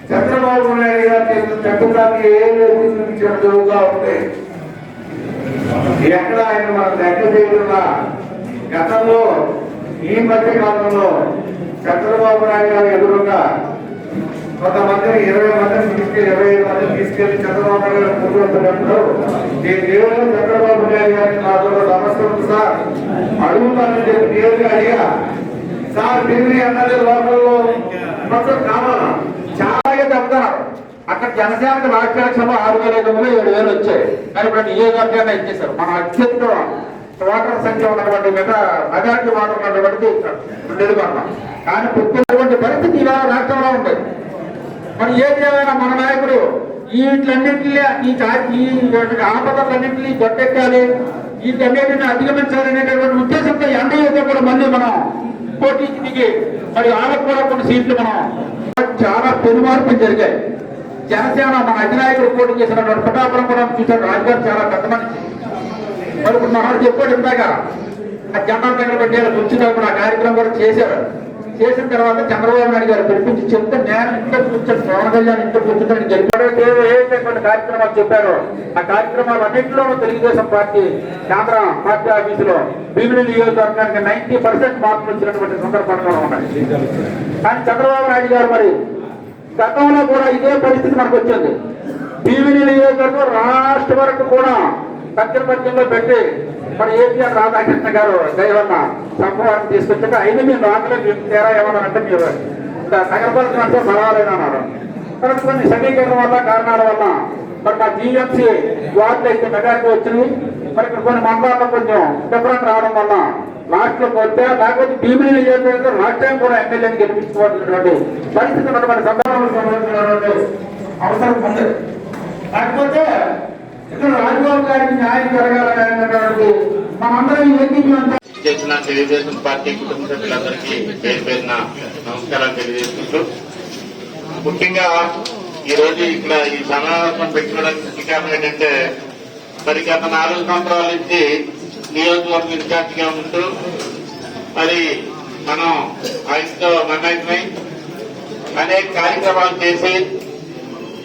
చంద్రబాబు నాయుడు గారు చేసిన చట్టడానికి జరుగుతూ ఉంటాయి. ఎక్కడ ఆయన మనం లెక్క చేయకుండా గతంలో ఈ మధ్య కాలంలో చంద్రబాబు నాయుడు గారు ఎదురుగా కొంతమందిని 20 మందిని తీసుకెళ్లి 25 మందిని తీసుకెళ్లి చంద్రబాబు నాయుడు గారు కూర్చోబెట్టినప్పుడు నేను దేవుడు చంద్రబాబు నాయుడు గారిని నాకు సమస్య ఉంది సార్ అడుగుతానని చెప్పి దేవుడిగా అడిగా. సార్ డిగ్రీ అన్నది లోకల్లో మొత్తం కావాలా చాలా చెప్తారు. అక్కడ జనసేనకు రాష్ట్ర ఎలక్షన్లో 6,500 7,000 వచ్చాయి. కానీ ఇప్పుడు నియోజకవర్గాన్ని ఇచ్చేశారు. మన అత్యంత ఓటర్ సంఖ్య ఉన్నటువంటి మెజారిటీ ఓటర్ ఉన్నటువంటి నిలుకొన్నాం. కానీ పుట్టినటువంటి పరిస్థితి ఇలా రాష్ట్రంలో ఉంది. మరి ఏం చేయాలన్నా మన నాయకుడు వీటిలన్నింటినీ ఈ ఆపదలన్నింటినీ గట్టెక్కాలి, వీటన్నింటినీ అధిగమించాలనేటటువంటి ఉద్దేశంతో ఎన్డీఏతో కూడా మళ్ళీ మనం పోటీకి దిగి మరి వాళ్ళకు కూడా కొన్ని సీట్లు మనం చాలా పెనుమార్పులు జరిగాయి. జనసేన మన అధినాయకుడు పోటీ చేసినటువంటి పిఠాపురం కూడా చూశారు. రాజుగారు చాలా పెద్ద మనిషి. మరి ఇప్పుడు మహాడు చెప్పాడు ఇందాక ఆ జెండా దగ్గర పెట్టే కూర్చున్నప్పుడు ఆ కార్యక్రమం కూడా చేశారు. చేసిన తర్వాత చంద్రబాబు నాయుడు గారు పిలిపించి చెప్తే నేను ఇంట్లో కూర్చొని పవన్ కళ్యాణ్ ఇంట్లో కూర్చుంటాను గెలిపాడు. ఏదైతే కార్యక్రమాలు చెప్పారో ఆ కార్యక్రమాలు అన్నింటిలోనూ తెలుగుదేశం పార్టీ కేంద్ర పార్టీ ఆఫీసులో భీమిలి నియోజకవర్గానికి 90% మార్పులు వచ్చినటువంటి సందర్భాలు ఉన్నాయి. కానీ చంద్రబాబు నాయుడు గారు మరి గతంలో కూడా ఇదే పరిస్థితి మనకు వచ్చింది. భీమిలి నియోజకవర్గం రాష్ట్ర వరకు కూడా పత్రికల్లో పెట్టి మరి ఏపీఆర్ రాధాకృష్ణ గారు దైవన్న సంభవాన్ని తీసుకొచ్చాక 5 మీ రాత్రులు తేరా ఏమన్నారంటే మీరు నగరపాలకంటే పర్వాలేదన్నారు. తర్వాత కొన్ని సమీకరణ వల్ల కారణాల వల్ల మరి మా జీఎంసీ వార్డులు అయితే మెజారిటీ వచ్చినాయి. మరి ఇక్కడ కొన్ని మండలాల్లో కొంచెం డిఫరెంట్ రావడం వల్ల లాస్ట్ లో పోతే లేకపోతే భీమిలి నియోజకవర్గం లాస్ట్ టైం కూడా ఎమ్మెల్యేని గెలిపించుకోవాల్సినటువంటి పరిస్థితి ఉన్నటువంటి సందర్భాలు సంబంధించినటువంటి అవసరం ఉంది. లేకపోతే ఇక్కడ రాజబాబు గారికి న్యాయం జరగాలనేటువంటి మనందరం చేసిన తెలుగుదేశం పార్టీ కుటుంబ సభ్యులందరికీ పేరు పేరున నమస్కారాలు తెలియజేసుకుంటూ, ముఖ్యంగా ఈ రోజు ఇక్కడ ఈ సమావేశం పెట్టుకోవడానికి కారణం ఏంటంటే మరి గత 4 సంవత్సరాల నుంచి నియోజకవర్గ ఇన్ఛార్జిగా ఉంటూ మరి మనం ఆయనతో మమేకమై అనేక కార్యక్రమాలు చేసి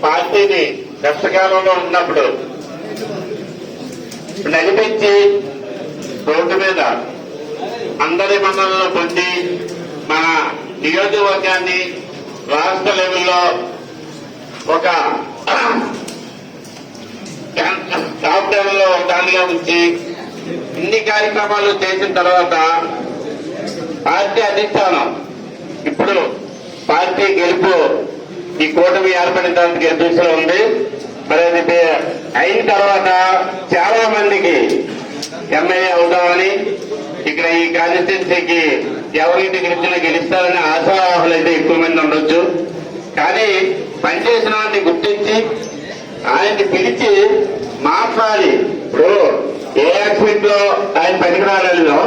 పార్టీని కష్టకాలంలో ఉన్నప్పుడు నడిపించి రోడ్డు మీద అందరి మన్ననలో పొంది మన నియోజకవర్గాన్ని రాష్ట్ర లెవెల్లో ఒక టాప్ లెవెల్లో దానిగా ఉంచి ఇన్ని కార్యక్రమాలు చేసిన తర్వాత పార్టీ అధిష్టానం ఇప్పుడు పార్టీ గెలుపు ఈ కూటమి ఏర్పడిన తర్వాత గెలుపులో ఉంది. మరి అది అయిన తర్వాత చాలా మందికి ఎమ్మెల్యే అవుతామని ఇక్కడ ఈ కాన్స్టిట్యున్సీకి ఎవరింటి గెలుస్తారని ఆశావాహులు అయితే ఎక్కువ మంది ఉండొచ్చు. కానీ పనిచేసిన వాడిని గుర్తించి ఆయన్ని పిలిచి మాట్లాడి ఇప్పుడు ఏ యాక్సిడెంట్ లో ఆయన పనికిరాలలో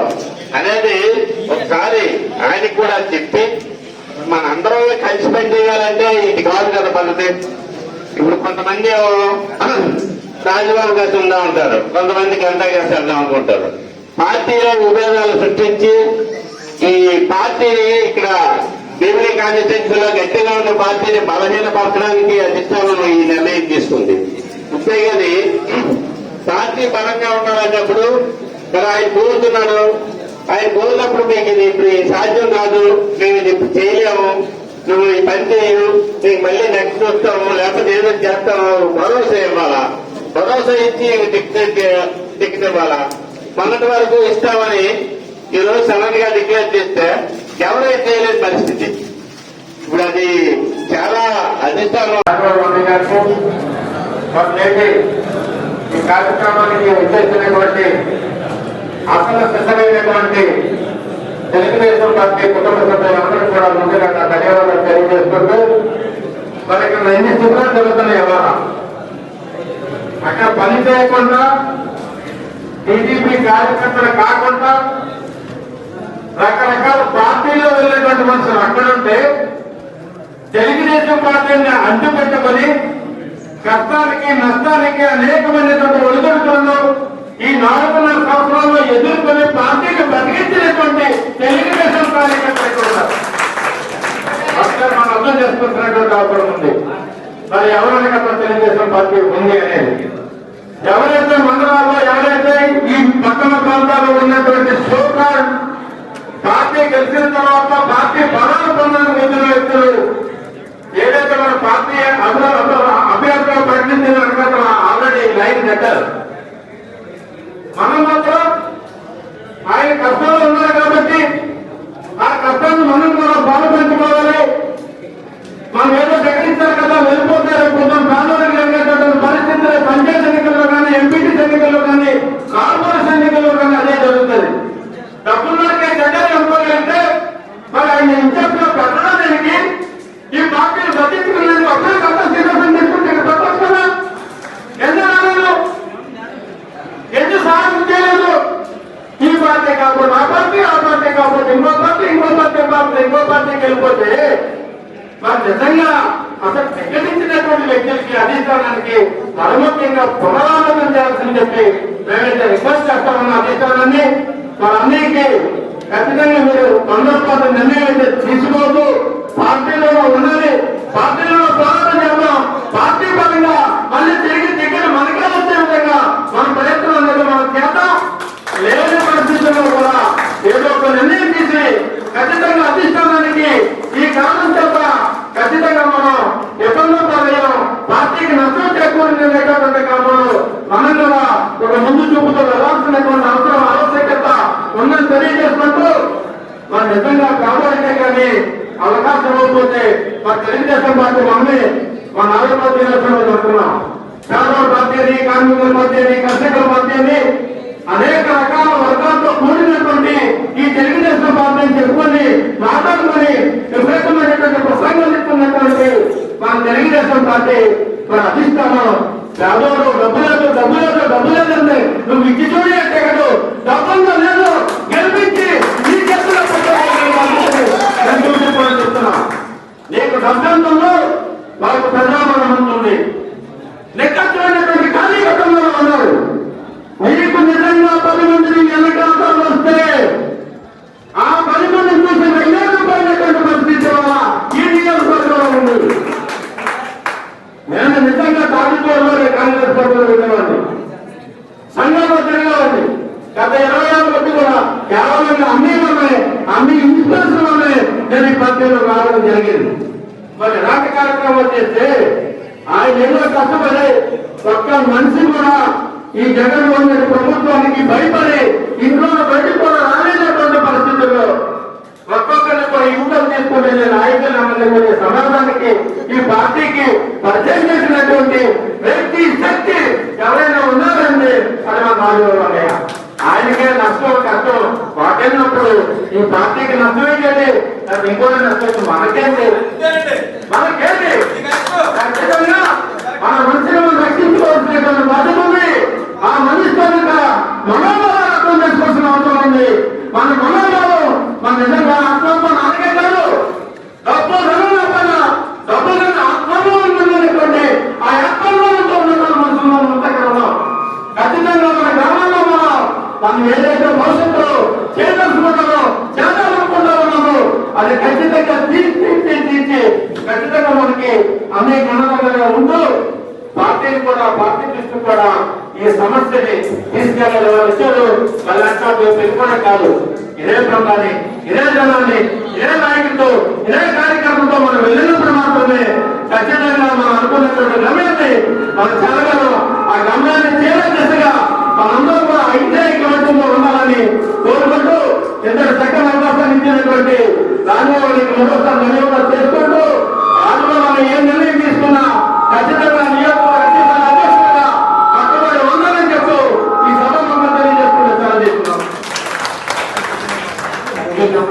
అనేది ఒకసారి ఆయనకి కూడా చెప్పి మన అందరం కలిసి పని చేయాలంటే ఇది కాదు కదా పద్ధతి. ఇప్పుడు కొంతమంది రాజబాబు గారు ఉందా ఉంటారు, కొంతమంది గంటా గారు వెళ్దాం అనుకుంటారు. పార్టీలో విభేదాలు సృష్టించి ఈ పార్టీని ఇక్కడ భీమిలి కాన్స్టిట్యున్సీలో గట్టిగా ఉన్న పార్టీని బలహీనపరచడానికి అధిష్టానం ఈ నిర్ణయం తీసుకుంది. అంతేగాని పార్టీ బలంగా ఉండాలన్నప్పుడు మరి ఆయన కూరుతున్నాడు. ఆయన కూరినప్పుడు మీకు ఇది ఇప్పుడు సాధ్యం కాదు, మేము ఇది చేయలేము, నువ్వు ఈ పని చేయు, నీకు మళ్ళీ నెక్స్ట్ వస్తాము లేకపోతే ఏదో చేస్తాము భరోసా ఇవ్వాలా. భరోసా ఇచ్చి టికెట్ ఇవ్వాలా. మొన్నటి వరకు ఇస్తామని ఈరోజు సడన్ గా డిక్లేర్ చేస్తే ఎవరైతే చేయలేని పరిస్థితి. ఇప్పుడు అది చాలా అధిష్టానం. ఈ కార్యక్రమానికి ఉద్దేశించినటువంటి అసలు సిద్ధమైనటువంటి తెలుగుదేశం పార్టీ కుటుంబ సభ్యులందరూ కూడా ముందుగా ధన్యవాదాలు తెలియజేసుకుంటూ, మరి ఇక్కడ ఎన్ని శిబిరాలు జరుగుతున్నాయి ఇవాళ అక్కడ పని చేయకుండా టీడీపీ కార్యకర్తలు కాకుండా రకరకాల పార్టీలో వెళ్ళినటువంటి మనుషులు అక్కడుంటే తెలుగుదేశం పార్టీని అడ్డుపెట్టుకుని కష్టానికి నష్టానికి అనేకమైనటువంటి ఒడిదుడుకులను ఈ 4.5 సంవత్సరాల్లో ఎదుర్కొని పార్టీని బతికించినటువంటి తెలుగుదేశం కార్యకర్తలు కూడా ఒకసారి మనం అర్థం చేసుకుంటున్నటువంటి అవసరం ఉంది. మరి ఎవరైనా తెలుగుదేశం పార్టీ ఉంది అనేది ఎవరైతే మండలాల్లో ఎవరైతే ఈ పట్టణ ప్రాంతాల్లో ఉన్నటువంటి సోకాల్ పార్టీ గెలిచిన తర్వాత పార్టీ బలాలు పొందడానికి వచ్చిన వ్యక్తులు ఏదైతే మన పార్టీ అభ్యర్థులు ప్రకటించిన ఆల్రెడీ లైన్ కట్టారు. మనం మాత్రం ఆయన కష్టాలు ఉన్నారు కాబట్టి ఆ కష్టాన్ని మనం కూడా బాధపంచుకోవాలి. మనం ఏదో ప్రకటించారు కదా వెళ్ళిపోతారు కొంచెం ప్రాంతాలకు జరిగేటువంటి పరిస్థితులు పంచాయతీ ఎన్నికల్లో కానీ ఎంపీటీ ఎన్నికల్లో కానీ కార్పొరేషన్ ఎన్నికల్లో కానీ అదే జరుగుతుంది. డబ్బుల్లోకే జగన్ అనుకోగలిగితే మరి ఆయన ఇన్ఛార్జ్గా పెట్టడానికి ఈ పార్టీలు బతికునేందుకు అప్పుడే కొత్త శ్రీనివాసం తీసుకుంటే పెట్టచ్చు కదా. ఎందుకు రాలేదు, ఎందుకు సహాయం చేయలేదు? ఈ పార్టీ కాకుండా ఆ పార్టీ, ఆ పార్టీ కాకపోతే ఇంకో పార్టీ, ఇంకో పార్టీ కాకపోతే ఇంకో పార్టీకి వెళ్ళిపోతే మరి నిజంగా అసలు ప్రకటించినటువంటి వ్యక్తులకి అధిష్టానానికి పరముఖ్యంగా పునరాలోచన చేయాల్సింది చెప్పి మేమైతే రిక్వెస్ట్ చేస్తామన్న అధిష్టానాన్ని మనందరికీ ఖచ్చితంగా మీరు తొందరపాటు నిర్ణయం అయితే తీసుకోవద్దు. పార్టీలో ఉన్నది పార్టీలో పోరాటం చేద్దాం. పార్టీ పరంగా మళ్ళీ తిరిగి దగ్గర మనకే వచ్చే విధంగా మన ప్రయత్నం అనేది మనం చేద్దాం. లేని పరిస్థితుల్లో కూడా ఏదో ఒక నిర్ణయం తీసి ఖచ్చితంగా అధిష్టానానికి ఈ కారణం చేత ఖచ్చితంగా మనం ఇబ్బందులు పడలేం. పార్టీకి నష్టం చేకూరినటువంటి కాలంలో మనం కూడా ఒక ముందు చూపుతో వెళ్ళాల్సినటువంటి అవసరం ఆవశ్యకత ఉందని తెలియజేసుకుంటూ మరి నిజంగా కావాలంటే కానీ అవకాశం ఇవ్వకపోతే మరి తెలుగుదేశం పార్టీ మనమే మన ఆంధ్రప్రదేశ్ దినోత్సవం జరుపుకున్నాం. పేదవాళ్ళ పార్టీ అని, కార్మికుల పార్టీ అని, కర్షకుల పార్టీ అని అనేక రకాల వర్గాలతో కూడినటువంటి ఈ తెలుగుదేశం పార్టీని చెప్పుకొని మాట్లాడుకొని విపరీతమైనటువంటి ప్రసంగాలు ఇస్తున్నటువంటి మన తెలుగుదేశం పార్టీ మన అధిష్టానం పేదవాడు డబ్బు లేదండి నువ్వు ఇచ్చి చూడి అంటే కదా డబ్బుందో లేదు గెలిపించి నీ చేతుల్లో చెప్తున్నా. నీకు డబ్బంతో వాళ్ళకు ప్రజాబలం ఉంటుంది. లెక్కమైనటువంటి కార్యకర్తలు ఉన్నారు. మీకు నిజంగా 10 మందిని ఎన్నికలు వస్తే ఆ 10 మందిని చూసి వెళ్ళేటువంటి పరిస్థితి వల్ల ఈ నియోజకవర్గంలో ఉంది. నేను నిజంగా తాడిపోలోనే కాంగ్రెస్ పార్టీలో వెళ్ళేవాడిని, సంఘంలో తిరిగేవాడిని. గత 20 ఏళ్ళ బట్టి కూడా కేవలం అన్ని ఇన్స్పిరేషన్ వల్లే నేను ఈ పార్టీలో రావడం జరిగింది. మరి రాక కార్యక్రమం చేస్తే ఆయన ఎన్నో కష్టపడి ఒక్క మనిషి కూడా ఈ జగన్మోహన్ రెడ్డి ప్రభుత్వానికి భయపడి ఇంట్లో బయటకు కూడా రాలేనటువంటి పరిస్థితుల్లో ఒక్కొక్కరిని కూడా ఇంట్లో తీసుకుంటే నాయకులు అమలు సమాజానికి ఈ పార్టీకి పరిచయం చేసినటువంటి వ్యక్తి శక్తి ఎవరైనా ఉన్నారండి అది మా నాలుగు ఆయనకే నష్టం కష్టం వాటినప్పుడు ఈ పార్టీకి నష్టమేంటండి ఇంకోటి నష్టం మనకేంటి ఖచ్చితంగా మన మనుషులను రక్షించుకోవాల్సినటువంటి బాధ్యత ఉంది. ఆ మనిషి మనోభావాలు అర్థం చేసుకోవాల్సిన అవసరం ఉంది. మన మనోభావం మన నిజంగా ఆత్మత్వం నాకే కాదు డబ్బు ఆత్మలో ఉన్నటువంటి ఆ ఆత్మలో ఉన్నటువంటి మనుషుల్లో ఉంటాం. ఖచ్చితంగా మన గ్రామాల్లో మనం ఏదైతే భవిష్యత్తులో చేయదలుచుకుంటామో చేద్దామనుకుంటా ఉన్నామో అది ఖచ్చితంగా తీర్చి ఖచ్చితంగా మనకి అనేక ఆనందంగా ఉంటూ పార్టీ దృష్టి కూడా ఈ సమస్యని తీసుకెళ్లే విషయాలు మళ్ళీ పెట్టుకోవడం కాదు. ఇదే ప్రాంతాన్ని, ఇదే జనాన్ని, ఇదే నాయకులతో, ఇదే కార్యక్రమంతో మనం వెళ్ళినప్పుడు మాత్రమే ఖచ్చితంగా మనం అనుకున్నటువంటి గమ్యాన్ని మనం జరగడం. ఆ గమ్యాన్ని చేరే దిశగా మనందరూ కూడా ఐక్యమత్యంలో ఉండాలని కోరుకుంటూ ఇంతటి చక్కని అవకాశాన్ని ఇచ్చినటువంటి రాజీవ్ గారికి మరోసారి